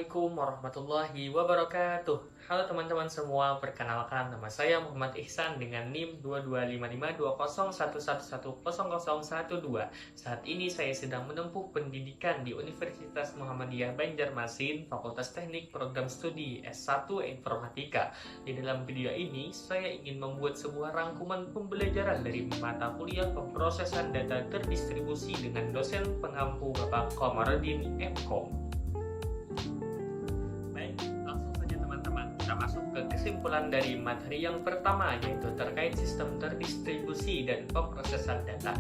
Assalamualaikum warahmatullahi wabarakatuh. Halo teman-teman semua, perkenalkan nama saya Muhammad Ihsan dengan NIM 22552011111012. Saat ini saya sedang menempuh pendidikan di Universitas Muhammadiyah Banjarmasin, Fakultas Teknik Program Studi S1 Informatika. Di dalam video ini, saya ingin membuat sebuah rangkuman pembelajaran dari mata kuliah pemrosesan data terdistribusi dengan dosen pengampu Bapak Komarudin M.Com. Kita masuk ke kesimpulan dari materi yang pertama, yaitu terkait sistem terdistribusi dan pemrosesan data.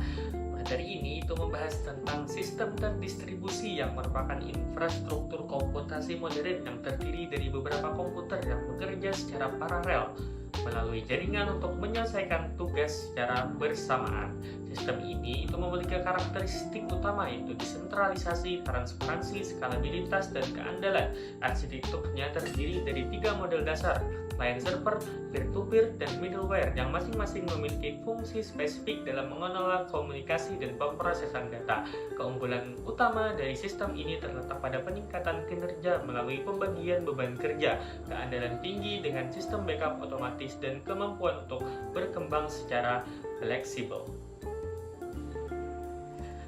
Materi ini itu membahas tentang sistem terdistribusi yang merupakan infrastruktur komputasi modern yang terdiri dari beberapa komputer yang bekerja secara paralel melalui jaringan untuk menyelesaikan tugas secara bersamaan. Sistem ini itu memiliki karakteristik utama, yaitu desentralisasi, transparansi, skalabilitas, dan keandalan. Arsitekturnya terdiri dari 3 model dasar: client server, peer-to-peer, dan middleware yang masing-masing memiliki fungsi spesifik dalam mengelola komunikasi dan pemrosesan data. Keunggulan utama dari sistem ini terletak pada peningkatan kinerja melalui pembagian beban kerja, keandalan tinggi dengan sistem backup otomatis, dan kemampuan untuk berkembang secara fleksibel.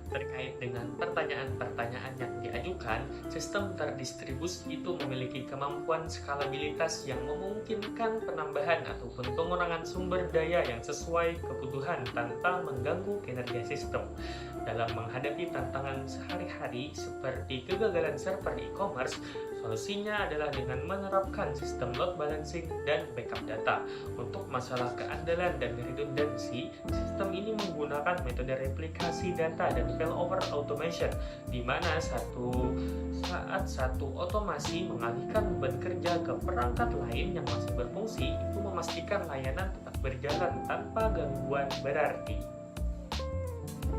Terkait dengan pertanyaan-pertanyaan yang diajukan, sistem terdistribusi itu memiliki kemampuan skalabilitas yang memungkinkan penambahan ataupun pengurangan sumber daya yang sesuai kebutuhan tanpa mengganggu kinerja sistem. Dalam menghadapi tantangan sehari-hari seperti kegagalan server e-commerce, solusinya adalah dengan menerapkan sistem load balancing dan backup data. Untuk masalah keandalan dan redundansi, sistem ini menggunakan metode replikasi data dan failover automation, di mana satu otomasi mengalihkan beban kerja ke perangkat lain yang masih berfungsi, itu memastikan layanan tetap berjalan tanpa gangguan berarti.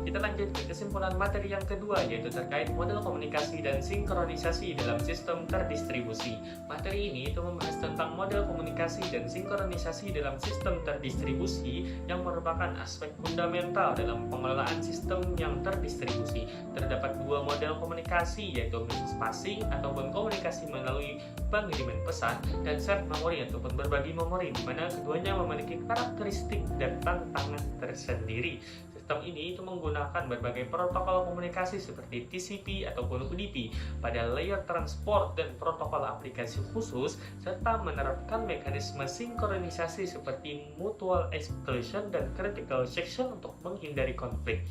Kita lanjut ke kesimpulan materi yang kedua, yaitu terkait model komunikasi dan sinkronisasi dalam sistem terdistribusi. Materi ini itu membahas tentang model komunikasi dan sinkronisasi dalam sistem terdistribusi yang merupakan aspek fundamental dalam pengelolaan sistem yang terdistribusi. Terdapat 2 model komunikasi, yaitu mix passing ataupun komunikasi melalui pengiriman pesan, dan shared memory ataupun berbagi memori, di mana keduanya memiliki karakteristik dan tantangan tersendiri. Sistem ini itu menggunakan berbagai protokol komunikasi seperti TCP ataupun UDP pada layer transport dan protokol aplikasi khusus, serta menerapkan mekanisme sinkronisasi seperti mutual exclusion dan critical section untuk menghindari konflik.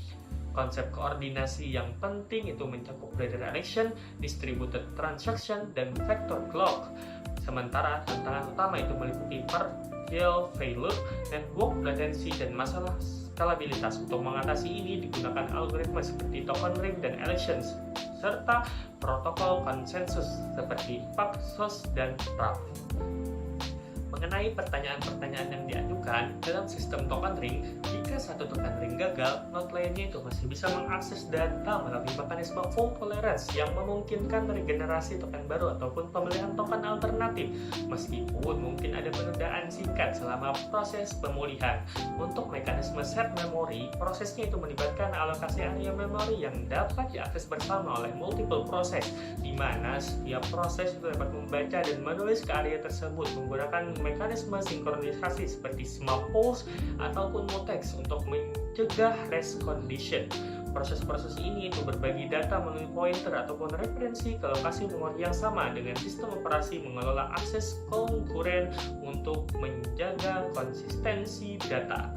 Konsep koordinasi yang penting itu mencakup redirection, distributed transaction, dan vector clock. Sementara tantangan utama itu meliputi partial failure, network latency, dan masalah skalabilitas. Untuk mengatasi ini digunakan algoritma seperti token ring dan elections, serta protokol konsensus seperti Paxos dan PRAP. Mengenai pertanyaan-pertanyaan yang diajukan dalam sistem token ring, jika satu token ring gagal, node lainnya itu masih bisa mengakses data melalui mekanisme fault tolerance yang memungkinkan regenerasi token baru ataupun pemilihan token alternatif, meskipun mungkin ada penundaan singkat selama proses pemulihan. Untuk mekanisme shared memory, prosesnya itu melibatkan alokasi area memori yang dapat diakses bersama oleh multiple proses, di mana setiap proses itu dapat membaca dan menulis ke area tersebut menggunakan mekanisme sinkronisasi seperti small pulse ataupun mutex untuk mencegah rest condition. Proses-proses ini itu berbagi data melalui pointer ataupun referensi ke lokasi memori yang sama dengan sistem operasi mengelola akses konkuren untuk menjaga konsistensi data.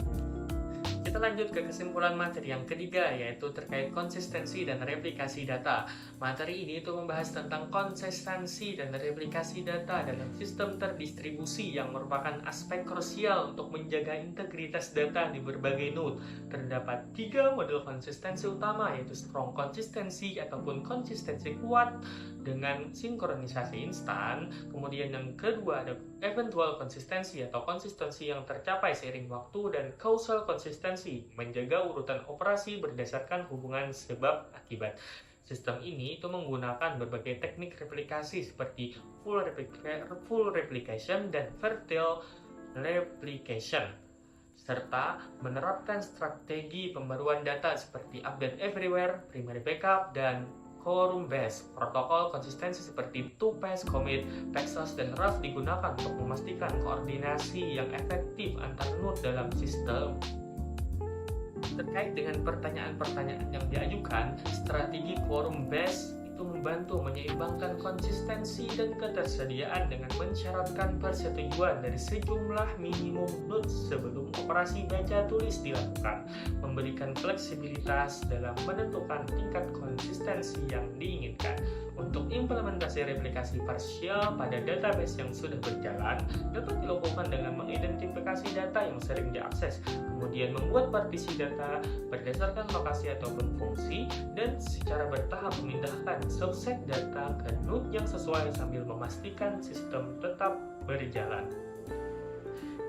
Kita lanjut ke kesimpulan materi yang ketiga, yaitu terkait konsistensi dan replikasi data. Materi ini itu membahas tentang konsistensi dan replikasi data dalam sistem terdistribusi yang merupakan aspek krusial untuk menjaga integritas data di berbagai node. Terdapat 3 model konsistensi utama, yaitu strong konsistensi ataupun konsistensi kuat dengan sinkronisasi instan. Kemudian yang kedua ada eventual konsistensi atau konsistensi yang tercapai seiring waktu, dan causal konsistensi, menjaga urutan operasi berdasarkan hubungan sebab akibat. Sistem ini itu menggunakan berbagai teknik replikasi seperti full replication dan vertical replication, serta menerapkan strategi pembaruan data seperti update everywhere, primary backup, dan quorum based. Protokol konsistensi seperti 2-phase commit, Paxos, dan RAF digunakan untuk memastikan koordinasi yang efektif antar node dalam sistem. Terkait dengan pertanyaan-pertanyaan yang diajukan, strategi quorum based itu membantu menyeimbangkan konsistensi dan ketersediaan dengan mensyaratkan persetujuan dari sejumlah minimum node sebelum operasi baca tulis dilakukan, memberikan fleksibilitas dalam menentukan tingkat konsistensi yang diinginkan. Untuk implementasi replikasi parsial pada database yang sudah berjalan dapat dilakukan dengan mengidentifikasi data yang sering diakses, kemudian membuat partisi data berdasarkan lokasi ataupun fungsi, dan secara bertahap memindahkan subset data ke node yang sesuai sambil memastikan sistem tetap berjalan.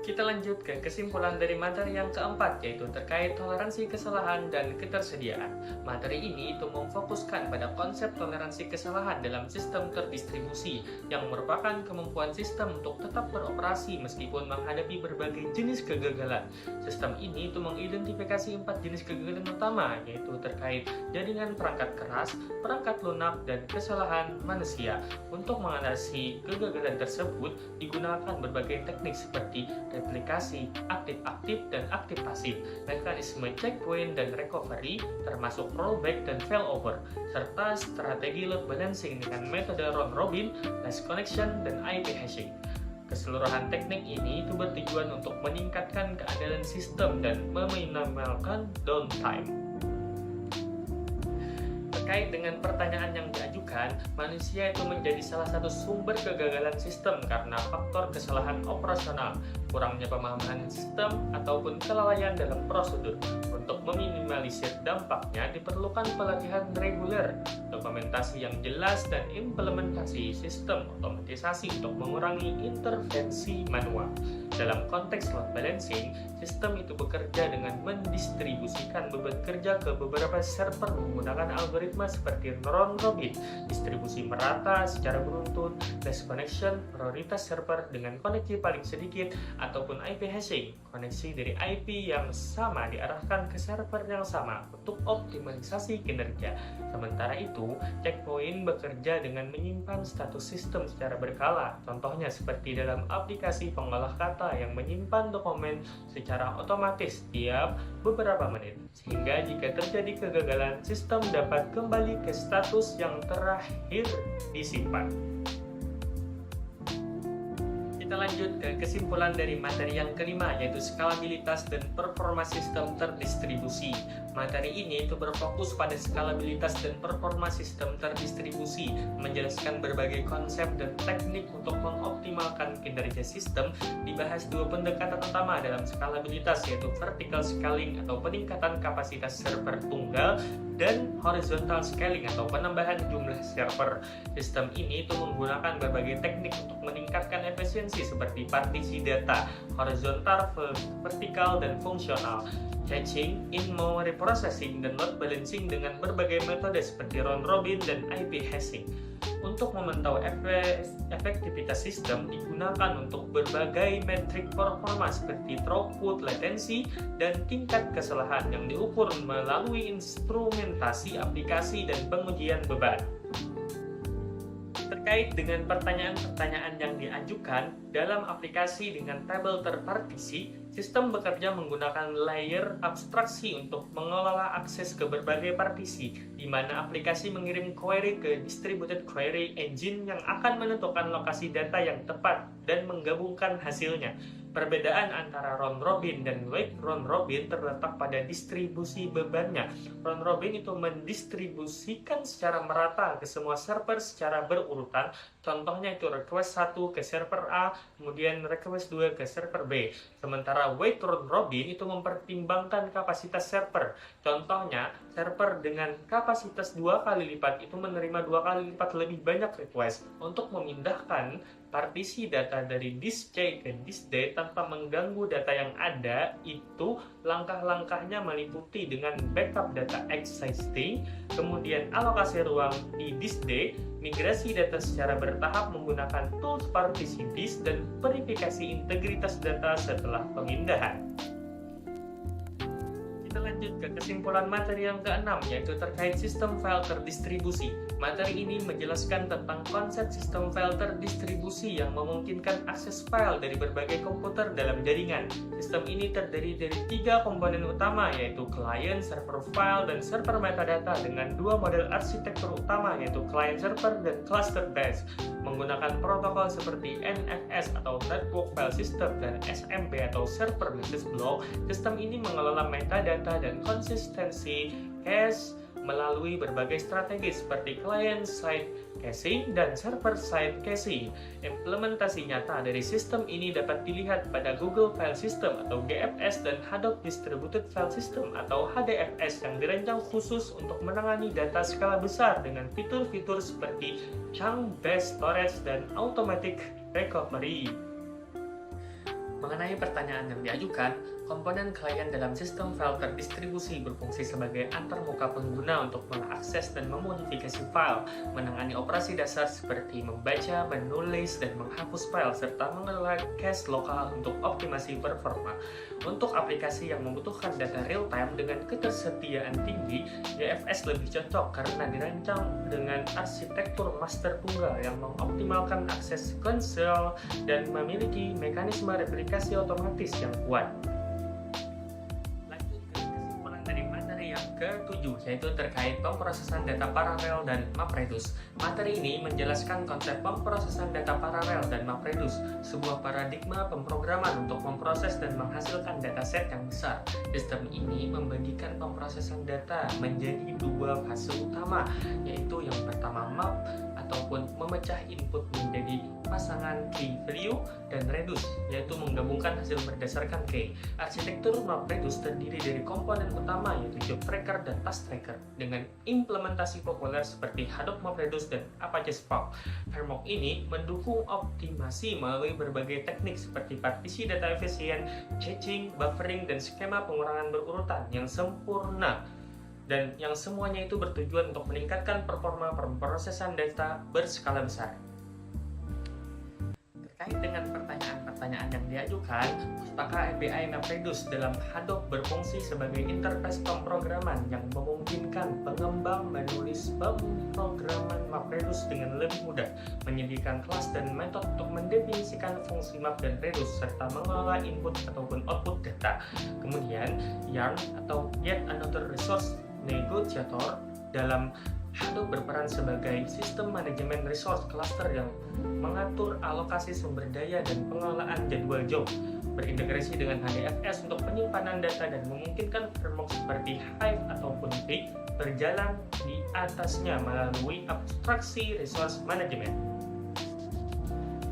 Kita lanjut ke kesimpulan dari materi yang keempat, yaitu terkait toleransi kesalahan dan ketersediaan. Materi ini itu memfokuskan pada konsep toleransi kesalahan dalam sistem terdistribusi, yang merupakan kemampuan sistem untuk tetap beroperasi meskipun menghadapi berbagai jenis kegagalan. Sistem ini itu mengidentifikasi 4 jenis kegagalan utama, yaitu terkait jaringan perangkat keras, perangkat lunak, dan kesalahan manusia. Untuk mengatasi kegagalan tersebut, digunakan berbagai teknik seperti replikasi, aktif-aktif, dan aktif-pasif, mekanisme checkpoint dan recovery, termasuk rollback dan failover, serta strategi load balancing dengan metode round-robin, last connection, dan IP hashing. Keseluruhan teknik ini itu bertujuan untuk meningkatkan keadilan sistem dan meminimalkan downtime. Terkait dengan pertanyaan yang diajukan, manusia itu menjadi salah satu sumber kegagalan sistem karena faktor kesalahan operasional, kurangnya pemahaman sistem, ataupun kelalaian dalam prosedur. Untuk meminimalisir dampaknya, diperlukan pelatihan reguler, dokumentasi yang jelas, dan implementasi sistem otomatisasi untuk mengurangi intervensi manual. Dalam konteks load balancing, sistem itu bekerja dengan mendistribusikan beban kerja ke beberapa server menggunakan algoritma seperti round-robin, distribusi merata secara beruntun, last connection, prioritas server dengan koneksi paling sedikit, ataupun IP hashing, koneksi dari IP yang sama diarahkan ke server yang sama untuk optimalisasi kinerja. Sementara itu, checkpoint bekerja dengan menyimpan status sistem secara berkala, contohnya seperti dalam aplikasi pengolah kata yang menyimpan dokumen secara otomatis setiap beberapa menit, sehingga jika terjadi kegagalan, sistem dapat kembali ke status yang terakhir disimpan. Kita lanjut ke kesimpulan dari materi yang kelima, yaitu skalabilitas dan performa sistem terdistribusi. Materi ini itu berfokus pada skalabilitas dan performa sistem terdistribusi, menjelaskan berbagai konsep dan teknik untuk mengoptimalkan kinerja sistem. Dibahas dua pendekatan utama dalam skalabilitas, yaitu vertical scaling atau peningkatan kapasitas server tunggal, dan horizontal scaling atau penambahan jumlah server. Sistem ini itu menggunakan berbagai teknik untuk meningkatkan efisiensi seperti partisi data, horizontal, vertikal, dan fungsional, caching, in-memory processing, dan load balancing dengan berbagai metode seperti round-robin dan IP hashing. Untuk memantau efektivitas sistem digunakan untuk berbagai metrik performa seperti throughput, latensi, dan tingkat kesalahan yang diukur melalui instrumentasi aplikasi dan pengujian beban. Terkait dengan pertanyaan-pertanyaan yang diajukan, dalam aplikasi dengan tabel terpartisi, sistem bekerja menggunakan layer abstraksi untuk mengelola akses ke berbagai partisi, di mana aplikasi mengirim query ke distributed query engine yang akan menentukan lokasi data yang tepat dan menggabungkan hasilnya. Perbedaan antara round robin dan wait round robin terletak pada distribusi bebannya. Round robin itu mendistribusikan secara merata ke semua server secara berurutan. Contohnya itu request 1 ke server A, kemudian request 2 ke server B. Sementara wait round robin itu mempertimbangkan kapasitas server. Contohnya, server dengan kapasitas 2 kali lipat itu menerima 2 kali lipat lebih banyak request. Untuk memindahkan partisi data dari disk C ke disk D tanpa mengganggu data yang ada, itu langkah-langkahnya meliputi dengan backup data existing, kemudian alokasi ruang di disk D, migrasi data secara bertahap menggunakan tools partisi disk, dan verifikasi integritas data setelah pemindahan. Kita lanjut ke kesimpulan materi yang keenam, yaitu terkait sistem file terdistribusi. Materi ini menjelaskan tentang konsep sistem file terdistribusi yang memungkinkan akses file dari berbagai komputer dalam jaringan. Sistem ini terdiri dari 3 komponen utama, yaitu client, server file, dan server metadata dengan 2 model arsitektur utama, yaitu client server dan cluster based. Menggunakan protokol seperti NFS atau Network File System dan SMP atau Server Message Block, sistem ini mengelola metadata dan konsistensi cache melalui berbagai strategi seperti client-side caching dan server-side caching. Implementasi nyata dari sistem ini dapat dilihat pada Google File System atau GFS dan Hadoop Distributed File System atau HDFS yang dirancang khusus untuk menangani data skala besar dengan fitur-fitur seperti chunk-based storage dan automatic recovery. Mengenai pertanyaan yang diajukan, komponen klien dalam sistem file terdistribusi berfungsi sebagai antarmuka pengguna untuk mengakses dan memodifikasi file, menangani operasi dasar seperti membaca, menulis, dan menghapus file, serta mengelola cache lokal untuk optimasi performa. Untuk aplikasi yang membutuhkan data real-time dengan ketersediaan tinggi, GFS lebih cocok karena dirancang dengan arsitektur master tunggal yang mengoptimalkan akses sequential dan memiliki mekanisme replikasi otomatis yang kuat. Ke-7, yaitu terkait pemrosesan data paralel dan MapReduce. Materi ini menjelaskan konsep pemrosesan data paralel dan MapReduce, sebuah paradigma pemrograman untuk memproses dan menghasilkan dataset yang besar. Sistem ini membagikan pemrosesan data menjadi 2 fase utama, yaitu yang pertama map ataupun memecah input menjadi pasangan key value, dan reduce, yaitu menggabungkan hasil berdasarkan key. Arsitektur MapReduce terdiri dari komponen utama yaitu job tracker dan task tracker dengan implementasi populer seperti Hadoop MapReduce dan Apache Spark. Framework ini mendukung optimasi melalui berbagai teknik seperti partisi data efisien, caching, buffering, dan skema pengurangan berurutan yang sempurna, dan yang semuanya itu bertujuan untuk meningkatkan performa pemrosesan data berskala besar. Terkait dengan pertanyaan-pertanyaan yang diajukan, pustaka API MapReduce dalam Hadoop berfungsi sebagai interface pemrograman yang memungkinkan pengembang menulis pemrograman MapReduce dengan lebih mudah, menyediakan kelas dan metode untuk mendefinisikan fungsi map dan reduce, serta mengelola input ataupun output data. Kemudian, YARN atau Yet Another Resource Negotiator dalam Hadoop berperan sebagai sistem manajemen resource cluster yang mengatur alokasi sumber daya dan pengelolaan jadwal job, berintegrasi dengan HDFS untuk penyimpanan data dan memungkinkan framework seperti Hive ataupun Pig berjalan di atasnya melalui abstraksi resource management.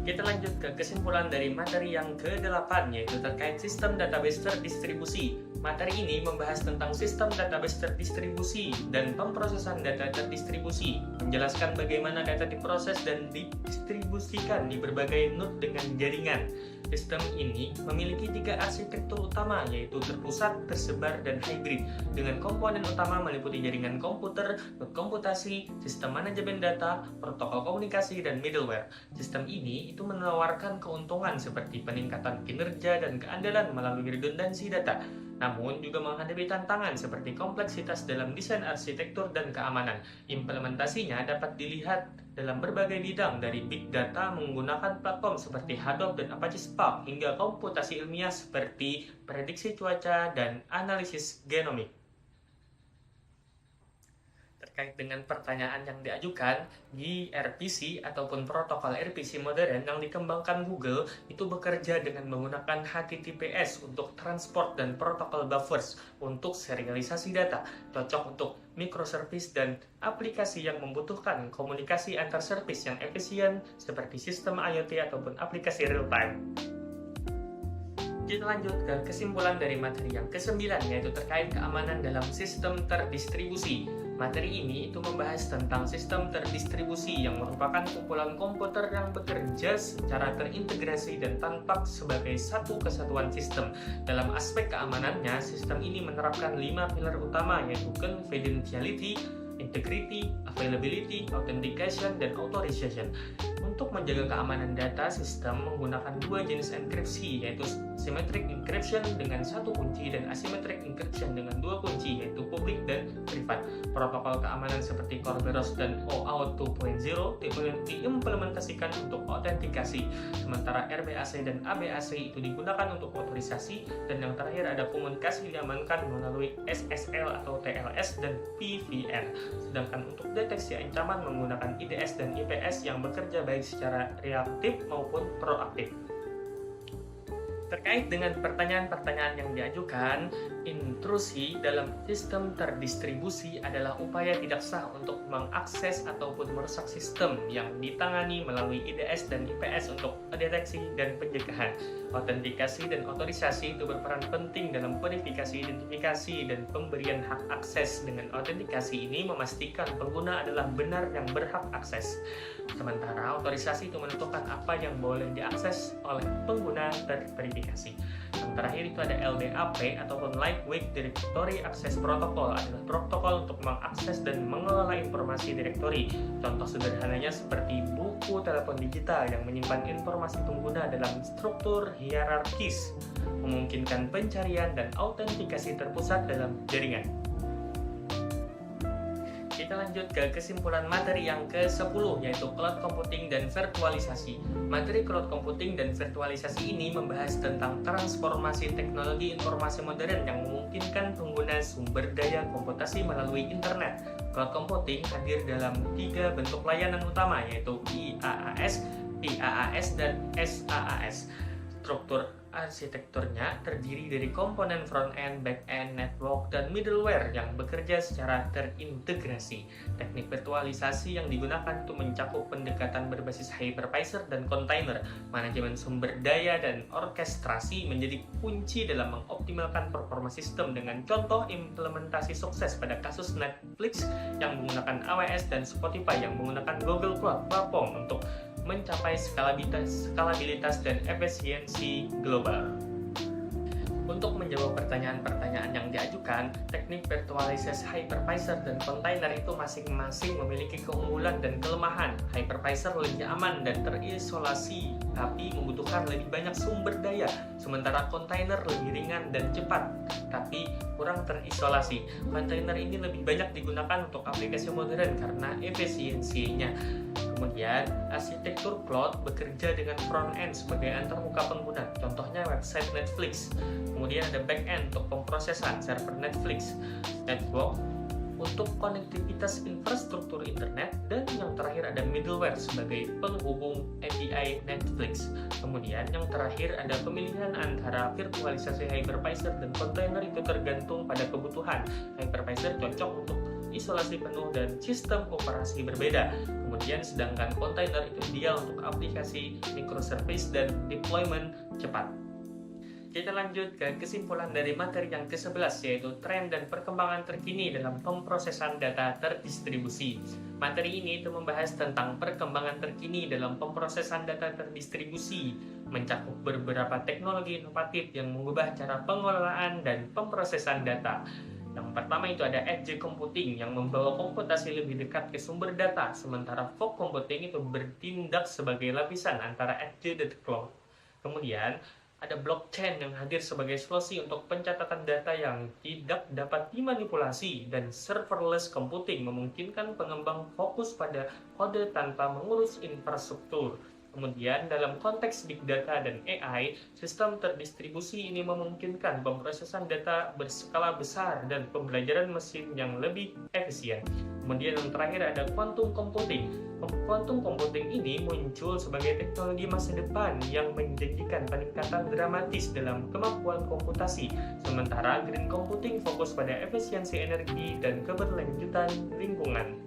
Kita lanjut ke kesimpulan dari materi yang ke-8, yaitu terkait sistem database terdistribusi. Materi ini membahas tentang sistem database terdistribusi dan pemrosesan data terdistribusi, menjelaskan bagaimana data diproses dan didistribusikan di berbagai node dengan jaringan. Sistem ini memiliki 3 arsitektur utama, yaitu terpusat, tersebar, dan hybrid, dengan komponen utama meliputi jaringan komputer, node komputasi, sistem manajemen data, protokol komunikasi, dan middleware. Sistem ini itu menawarkan keuntungan seperti peningkatan kinerja dan keandalan melalui redundansi data, namun juga menghadapi tantangan seperti kompleksitas dalam desain arsitektur dan keamanan. Implementasinya dapat dilihat dalam berbagai bidang, dari big data menggunakan platform seperti Hadoop dan Apache Spark hingga komputasi ilmiah seperti prediksi cuaca dan analisis genomik. Terkait dengan pertanyaan yang diajukan, gRPC ataupun protokol RPC modern yang dikembangkan Google itu bekerja dengan menggunakan HTTPS untuk transport dan protokol buffers untuk serialisasi data, cocok untuk microservice dan aplikasi yang membutuhkan komunikasi antar service yang efisien seperti sistem IoT ataupun aplikasi real-time. Kita lanjut ke kesimpulan dari materi yang ke-9, yaitu terkait keamanan dalam sistem terdistribusi. Materi ini itu membahas tentang sistem terdistribusi yang merupakan kumpulan komputer yang bekerja secara terintegrasi dan tampak sebagai satu kesatuan sistem. Dalam aspek keamanannya, sistem ini menerapkan 5 pilar utama, yaitu confidentiality, integrity, availability, authentication, dan authorization. Untuk menjaga keamanan data, sistem menggunakan 2 jenis enkripsi, yaitu symmetric encryption dengan satu kunci dan asymmetric encryption dengan dua kunci, yaitu publik dan privat. Protokol keamanan seperti Kerberos dan OAuth 2.0 diimplementasikan untuk autentikasi, sementara RBAC dan ABAC itu digunakan untuk otorisasi, dan yang terakhir ada komunikasi diamankan melalui SSL atau TLS dan PVR. Sedangkan untuk deteksi ancaman menggunakan IDS dan IPS yang bekerja baik secara reaktif maupun proaktif. Terkait dengan pertanyaan-pertanyaan yang diajukan, intrusi dalam sistem terdistribusi adalah upaya tidak sah untuk mengakses ataupun merusak sistem yang ditangani melalui IDS dan IPS untuk deteksi dan pencegahan. Autentikasi dan otorisasi itu berperan penting dalam verifikasi, identifikasi, dan pemberian hak akses. Dengan autentikasi ini memastikan pengguna adalah benar yang berhak akses. Sementara otorisasi itu menentukan apa yang boleh diakses oleh pengguna terverifikasi. Yang terakhir itu ada LDAP ataupun Lightweight Directory Access Protocol, adalah protokol untuk mengakses dan mengelola informasi direktori. Contoh sederhananya seperti buku telepon digital yang menyimpan informasi pengguna dalam struktur hierarkis, memungkinkan pencarian dan autentikasi terpusat dalam jaringan. Kita lanjut ke kesimpulan materi yang ke-10, yaitu cloud computing dan virtualisasi. Materi cloud computing dan virtualisasi ini membahas tentang transformasi teknologi informasi modern yang memungkinkan pengguna sumber daya komputasi melalui internet. Cloud computing hadir dalam 3 bentuk layanan utama, yaitu IaaS, PaaS, dan SaaS. Struktur arsitekturnya terdiri dari komponen front-end, back-end, network, dan middleware yang bekerja secara terintegrasi. Teknik virtualisasi yang digunakan untuk mencakup pendekatan berbasis hypervisor dan container. Manajemen sumber daya dan orkestrasi menjadi kunci dalam mengoptimalkan performa sistem, dengan contoh implementasi sukses pada kasus Netflix yang menggunakan AWS dan Spotify yang menggunakan Google Cloud Platform untuk mencapai skalabilitas dan efisiensi global. Untuk menjawab pertanyaan-pertanyaan yang diajukan, teknik virtualisasi hypervisor dan container itu masing-masing memiliki keunggulan dan kelemahan. Hypervisor lebih aman dan terisolasi, tapi membutuhkan lebih banyak sumber daya, sementara container lebih ringan dan cepat, tapi kurang terisolasi. Container ini lebih banyak digunakan untuk aplikasi modern karena efisiensinya. Kemudian, arsitektur cloud bekerja dengan front-end sebagai antarmuka pengguna, contohnya website Netflix. Kemudian ada back-end untuk pemrosesan server Netflix, network untuk konektivitas infrastruktur internet, dan yang terakhir ada middleware sebagai penghubung API Netflix. Kemudian yang terakhir ada pemilihan antara virtualisasi hypervisor dan container, itu tergantung pada kebutuhan. Hypervisor cocok untuk isolasi penuh dan sistem operasi berbeda. Kemudian sedangkan container itu ideal untuk aplikasi microservice dan deployment cepat. Kita lanjut ke kesimpulan dari materi yang ke-11, yaitu tren dan perkembangan terkini dalam pemrosesan data terdistribusi. Materi ini itu membahas tentang perkembangan terkini dalam pemrosesan data terdistribusi, mencakup beberapa teknologi inovatif yang mengubah cara pengelolaan dan pemrosesan data. Yang pertama itu ada edge computing yang membawa komputasi lebih dekat ke sumber data, sementara fog computing itu bertindak sebagai lapisan antara edge dan cloud. Kemudian ada blockchain yang hadir sebagai solusi untuk pencatatan data yang tidak dapat dimanipulasi, dan serverless computing memungkinkan pengembang fokus pada kode tanpa mengurus infrastruktur. Kemudian dalam konteks big data dan AI, sistem terdistribusi ini memungkinkan pemrosesan data berskala besar dan pembelajaran mesin yang lebih efisien. Kemudian yang terakhir ada quantum computing. Quantum computing ini muncul sebagai teknologi masa depan yang menjanjikan peningkatan dramatis dalam kemampuan komputasi. Sementara green computing fokus pada efisiensi energi dan keberlanjutan lingkungan.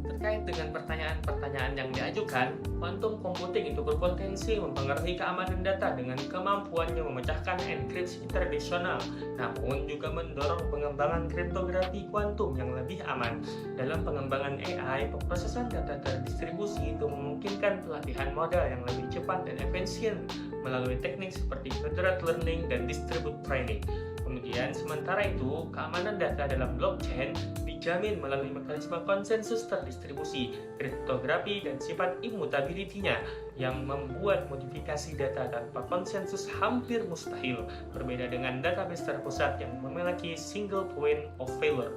Terkait dengan pertanyaan-pertanyaan yang diajukan, quantum computing itu berpotensi mempengaruhi keamanan data dengan kemampuannya memecahkan enkripsi tradisional, namun juga mendorong pengembangan kriptografi kuantum yang lebih aman. Dalam pengembangan AI, pemrosesan data terdistribusi itu memungkinkan pelatihan modal yang lebih cepat dan efisien, melalui teknik seperti federated learning dan distributed training. Kemudian, sementara itu, keamanan data dalam blockchain dijamin melalui mekanisme konsensus terdistribusi, kriptografi, dan sifat immutability-nya yang membuat modifikasi data tanpa konsensus hampir mustahil, berbeda dengan database terpusat yang memiliki single point of failure.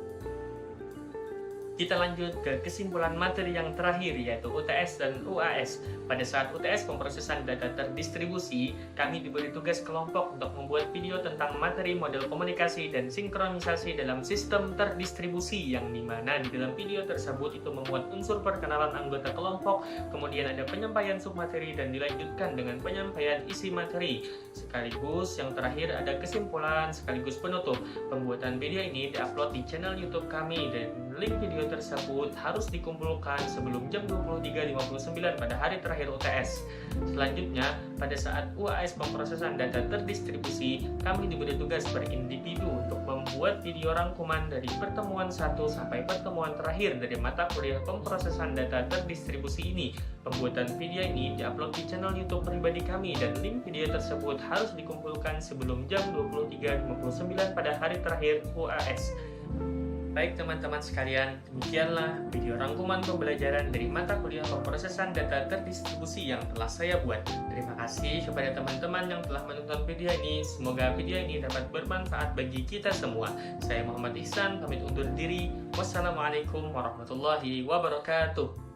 Kita lanjut ke kesimpulan materi yang terakhir, yaitu UTS dan UAS. Pada saat UTS pemrosesan data terdistribusi, kami diberi tugas kelompok untuk membuat video tentang materi model komunikasi dan sinkronisasi dalam sistem terdistribusi, yang dimana di dalam video tersebut itu memuat unsur perkenalan anggota kelompok, kemudian ada penyampaian submateri dan dilanjutkan dengan penyampaian isi materi. Sekaligus yang terakhir ada kesimpulan sekaligus penutup. Pembuatan video ini diupload di channel YouTube kami dan link video tersebut harus dikumpulkan sebelum jam 23.59 pada hari terakhir UTS. Selanjutnya, pada saat UAS pemrosesan data terdistribusi, kami diberi tugas berindividu untuk membuat video rangkuman dari pertemuan 1 sampai pertemuan terakhir dari mata kuliah pemrosesan data terdistribusi ini. Pembuatan video ini diupload di channel YouTube pribadi kami dan link video tersebut harus dikumpulkan sebelum jam 23.59 pada hari terakhir UAS. Baik teman-teman sekalian, demikianlah video rangkuman pembelajaran dari mata kuliah pemrosesan data terdistribusi yang telah saya buat. Terima kasih kepada teman-teman yang telah menonton video ini. Semoga video ini dapat bermanfaat bagi kita semua. Saya Muhammad Ihsan, pamit undur diri. Wassalamualaikum warahmatullahi wabarakatuh.